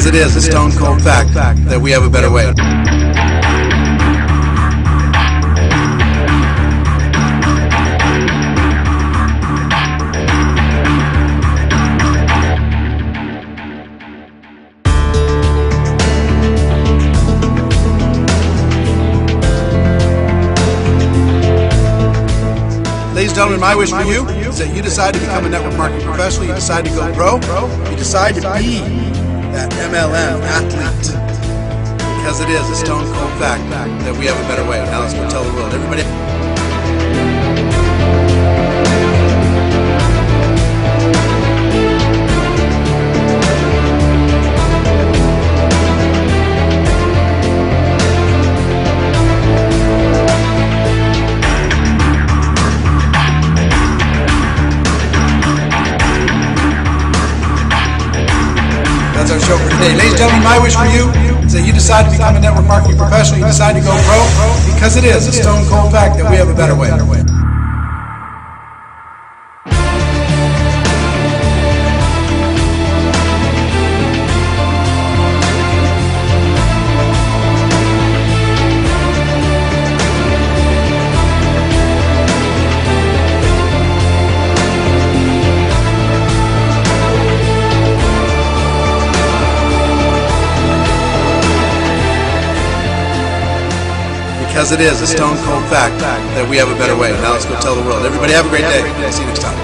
Because it is a stone cold fact that we have a better way. Ladies and gentlemen, my wish for you is that you decide to become a network marketing professional, you decide to go pro, you decide to be that MLM athlete. Because it is a stone cold fact that we have a better way. Now let's go tell the world. Everybody. That's our show for today. Ladies and gentlemen, my wish for you is that you decide to become a network marketing professional, you decide to go pro, because it is a stone cold fact that we have a better way. Because it is a stone cold fact that we have a better way. Now let's go tell the world. Everybody have a great day. I'll see you next time.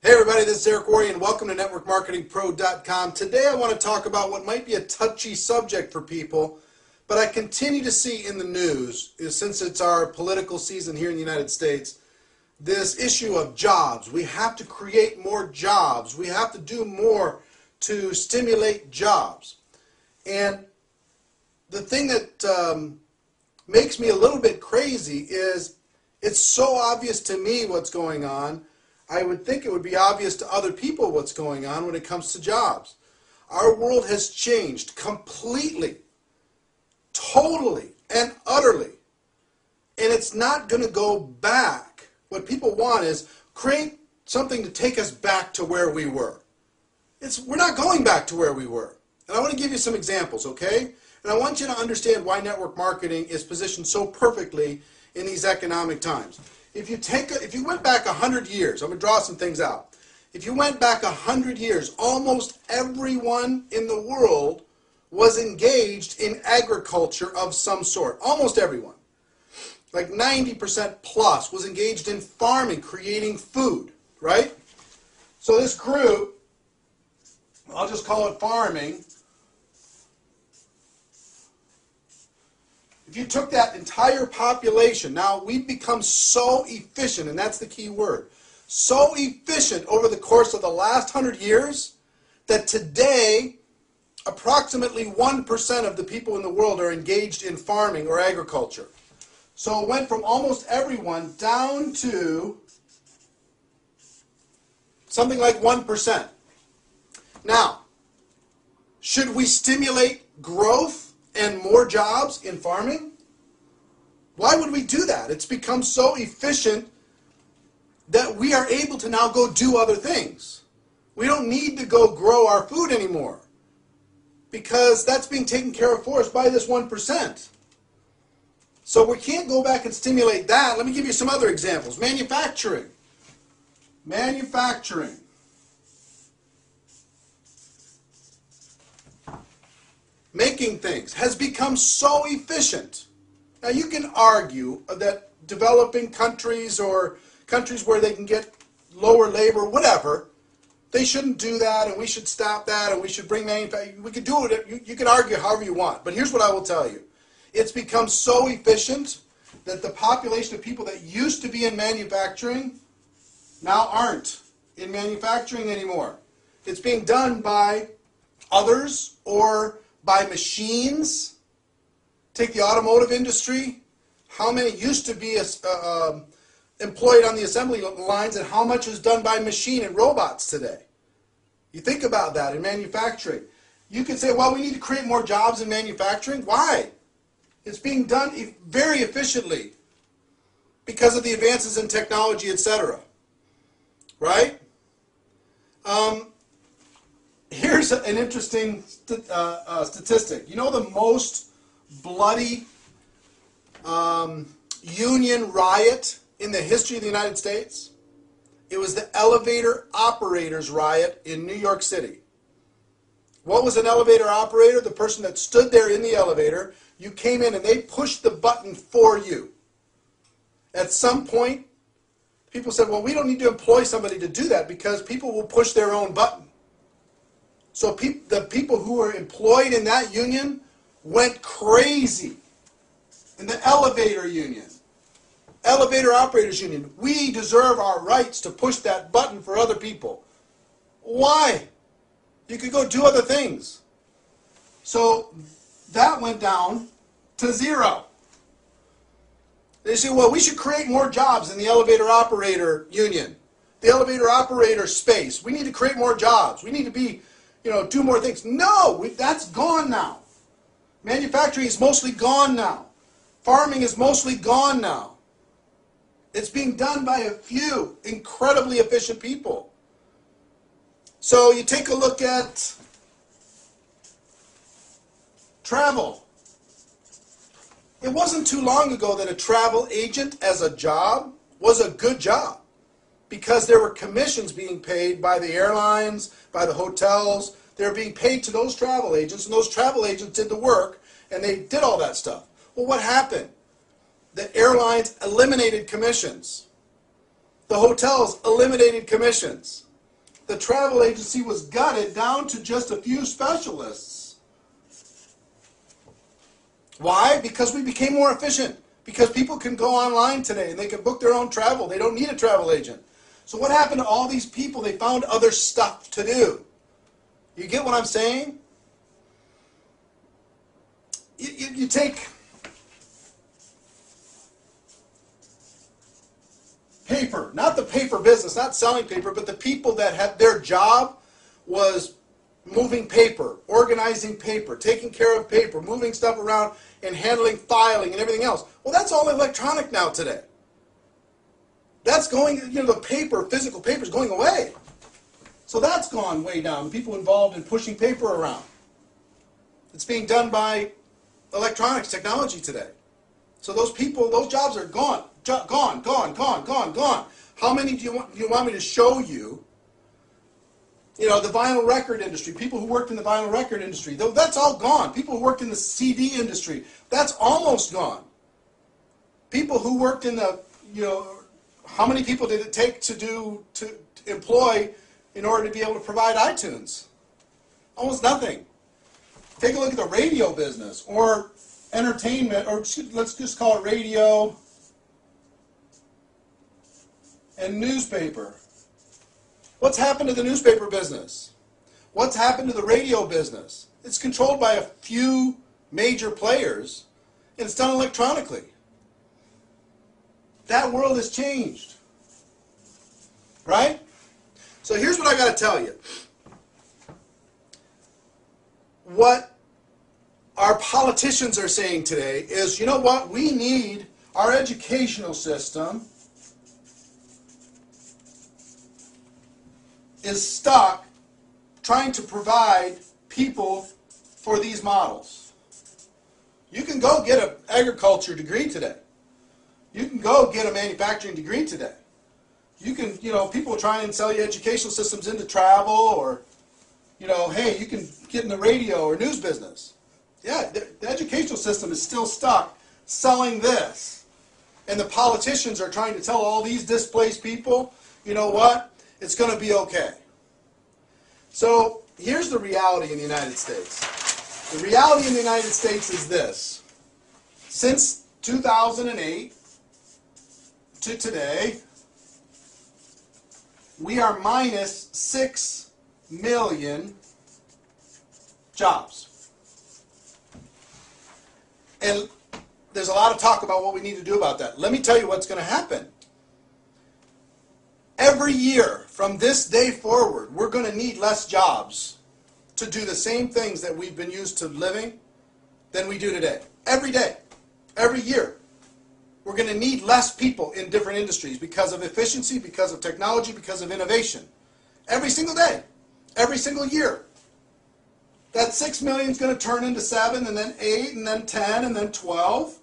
Hey everybody, this is Eric Worre and welcome to NetworkMarketingPro.com. Today I want to talk about what might be a touchy subject for people, but I continue to see in the news, since it's our political season here in the United States, this issue of jobs. We have to create more jobs. We have to do more to stimulate jobs. And the thing that makes me a little bit crazy is it's so obvious to me what's going on. I would think it would be obvious to other people what's going on when it comes to jobs. Our world has changed completely, totally, and utterly. And it's not going to go back. What people want is create something to take us back to where we were. We're not going back to where we were. And I want to give you some examples, okay? And I want you to understand why network marketing is positioned so perfectly in these economic times. If you went back 100 years, I'm going to draw some things out. If you went back 100 years, almost everyone in the world was engaged in agriculture of some sort. Almost everyone. Like 90% plus was engaged in farming, creating food, right? So this group, I'll just call it farming. If you took that entire population, now we've become so efficient, and that's the key word, so efficient over the course of the last 100 years that today approximately 1% of the people in the world are engaged in farming or agriculture. So it went from almost everyone down to something like 1%. Now, should we stimulate growth and more jobs in farming? Why would we do that? It's become so efficient that we are able to now go do other things. We don't need to go grow our food anymore because that's being taken care of for us by this 1%. So we can't go back and stimulate that. Let me give you some other examples. Manufacturing. Manufacturing. Making things has become so efficient. Now you can argue that developing countries or countries where they can get lower labor, whatever, they shouldn't do that and we should stop that and we should bring manufacturing. We could do it. You can argue however you want. But here's what I will tell you. It's become so efficient that the population of people that used to be in manufacturing now aren't in manufacturing anymore. It's being done by others or by machines. Take the automotive industry. How many used to be employed on the assembly lines and how much is done by machine and robots today? You think about that in manufacturing. You could say, well, we need to create more jobs in manufacturing. Why? It's being done very efficiently because of the advances in technology, etc. Right? Here's an interesting statistic. You know the most bloody union riot in the history of the United States? It was the elevator operators riot in New York City. What was an elevator operator? The person that stood there in the elevator. You came in and they pushed the button for you. At some point, people said, well, we don't need to employ somebody to do that because people will push their own button. So the people who were employed in that union went crazy. In the elevator union, elevator operators union, we deserve our rights to push that button for other people. Why? You could go do other things. So that went down to 0. They say, well, we should create more jobs in the elevator operator union, the elevator operator space. We need to create more jobs. We need to be, do more things. No, that's gone now. Manufacturing is mostly gone now. Farming is mostly gone now. It's being done by a few incredibly efficient people. So you take a look at travel. It wasn't too long ago that a travel agent as a job was a good job because there were commissions being paid by the airlines, by the hotels. They were being paid to those travel agents, and those travel agents did the work, and they did all that stuff. Well, what happened? The airlines eliminated commissions. The hotels eliminated commissions. The travel agency was gutted down to just a few specialists. Why? Because we became more efficient. Because people can go online today and they can book their own travel. They don't need a travel agent. So what happened to all these people? They found other stuff to do. You get what I'm saying? You take paper, not the paper business, not selling paper, but the people that had their job was moving paper, organizing paper, taking care of paper, moving stuff around and handling filing and everything else. Well, that's all electronic now today. That's going, the paper, physical paper is going away. So that's gone way down. The people involved in pushing paper around. It's being done by electronics, technology today. So those people, those jobs are gone. Gone. How many do you want me to show you? The vinyl record industry, people who worked in the vinyl record industry, that's all gone. People who worked in the CD industry, that's almost gone. People who worked in the, how many people did it take to employ in order to be able to provide iTunes? Almost nothing. Take a look at the radio business or entertainment, or let's just call it radio and newspaper. What's happened to the newspaper business? What's happened to the radio business? It's controlled by a few major players, and it's done electronically. That world has changed. Right? So here's what I got to tell you. What our politicians are saying today is, you know what? We need our educational system is stuck trying to provide people for these models. You can go get an agriculture degree today. You can go get a manufacturing degree today. You can, people try and sell you educational systems into travel or, hey, you can get in the radio or news business. Yeah, the educational system is still stuck selling this. And the politicians are trying to tell all these displaced people, you know what? It's going to be okay. So here's the reality in the United States. The reality in the United States is this. Since 2008 to today, we are minus 6 million jobs. And there's a lot of talk about what we need to do about that. Let me tell you what's going to happen. Every year, from this day forward, we're going to need less jobs to do the same things that we've been used to living than we do today. Every day. Every year. we're going to need less people in different industries because of efficiency, because of technology, because of innovation. Every single day, every single year. That 6 million is going to turn into 7, and then 8, and then 10, and then 12.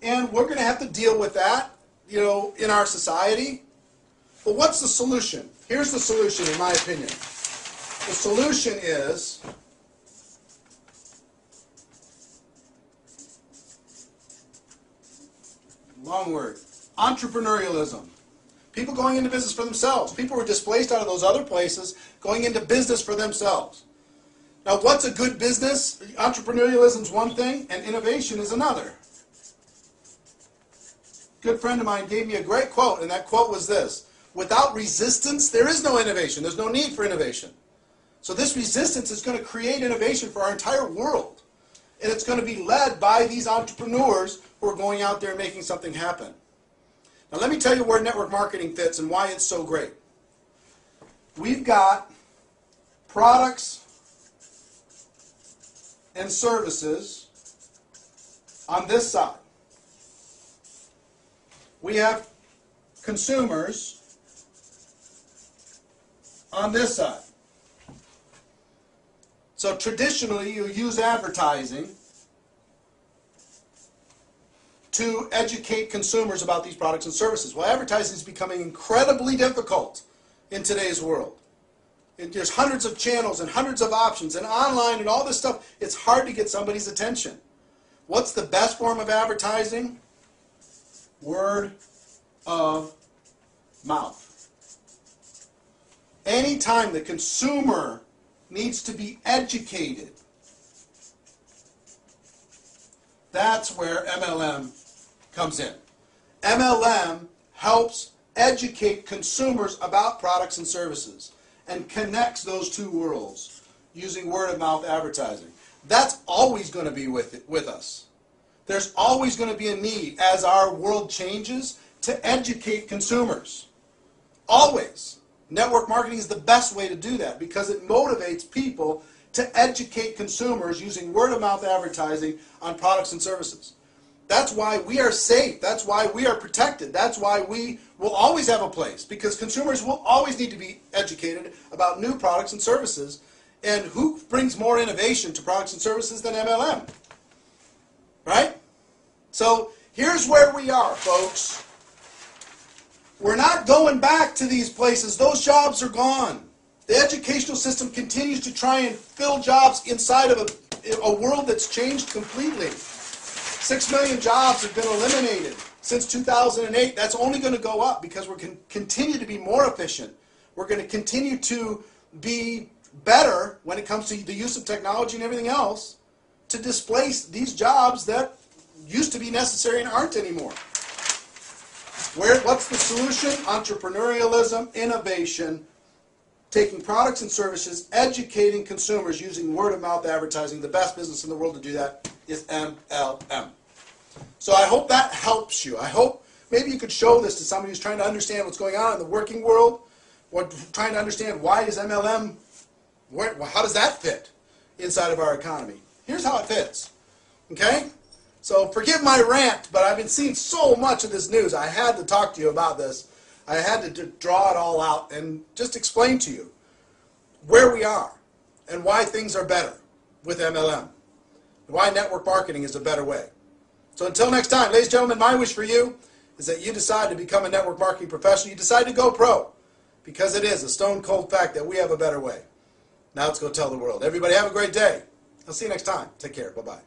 And we're going to have to deal with that, you know, in our society. But what's the solution? Here's the solution, in my opinion. The solution is long word, entrepreneurialism. People going into business for themselves. People were displaced out of those other places, going into business for themselves. Now, what's a good business? Entrepreneurialism is one thing, and innovation is another. A good friend of mine gave me a great quote, and that quote was this: without resistance, there is no innovation. There's no need for innovation. So this resistance is going to create innovation for our entire world. And it's going to be led by these entrepreneurs who are going out there and making something happen. Now let me tell you where network marketing fits and why it's so great. We've got products and services on this side. We have consumers on this side. So traditionally you use advertising to educate consumers about these products and services. Well, advertising is becoming incredibly difficult in today's world. There's hundreds of channels and hundreds of options and online and all this stuff. It's hard to get somebody's attention. What's the best form of advertising? Word of mouth. Anytime the consumer needs to be educated, that's where MLM comes in. MLM helps educate consumers about products and services and connects those two worlds using word-of-mouth advertising. That's always going to be with us. There's always going to be a need, as our world changes, to educate consumers. Always. Network marketing is the best way to do that because it motivates people to educate consumers using word-of-mouth advertising on products and services. That's why we are safe. That's why we are protected. That's why we will always have a place, because consumers will always need to be educated about new products and services. And who brings more innovation to products and services than MLM? Right? So here's where we are, folks. We're not going back to these places. Those jobs are gone. The educational system continues to try and fill jobs inside of a world that's changed completely. 6 million jobs have been eliminated since 2008. That's only going to go up because we're going to continue to be more efficient. We're going to continue to be better when it comes to the use of technology and everything else to displace these jobs that used to be necessary and aren't anymore. What's the solution? Entrepreneurialism, innovation, taking products and services, educating consumers using word-of-mouth advertising. The best business in the world to do that is MLM. So I hope that helps you. I hope maybe you could show this to somebody who's trying to understand what's going on in the working world, or trying to understand why is MLM, how does that fit inside of our economy? Here's how it fits. Okay? So forgive my rant, but I've been seeing so much of this news. I had to talk to you about this. I had to draw it all out and just explain to you where we are and why things are better with MLM. Why network marketing is a better way. So until next time, ladies and gentlemen, my wish for you is that you decide to become a network marketing professional. You decide to go pro, because it is a stone cold fact that we have a better way. Now let's go tell the world. Everybody have a great day. I'll see you next time. Take care. Bye-bye.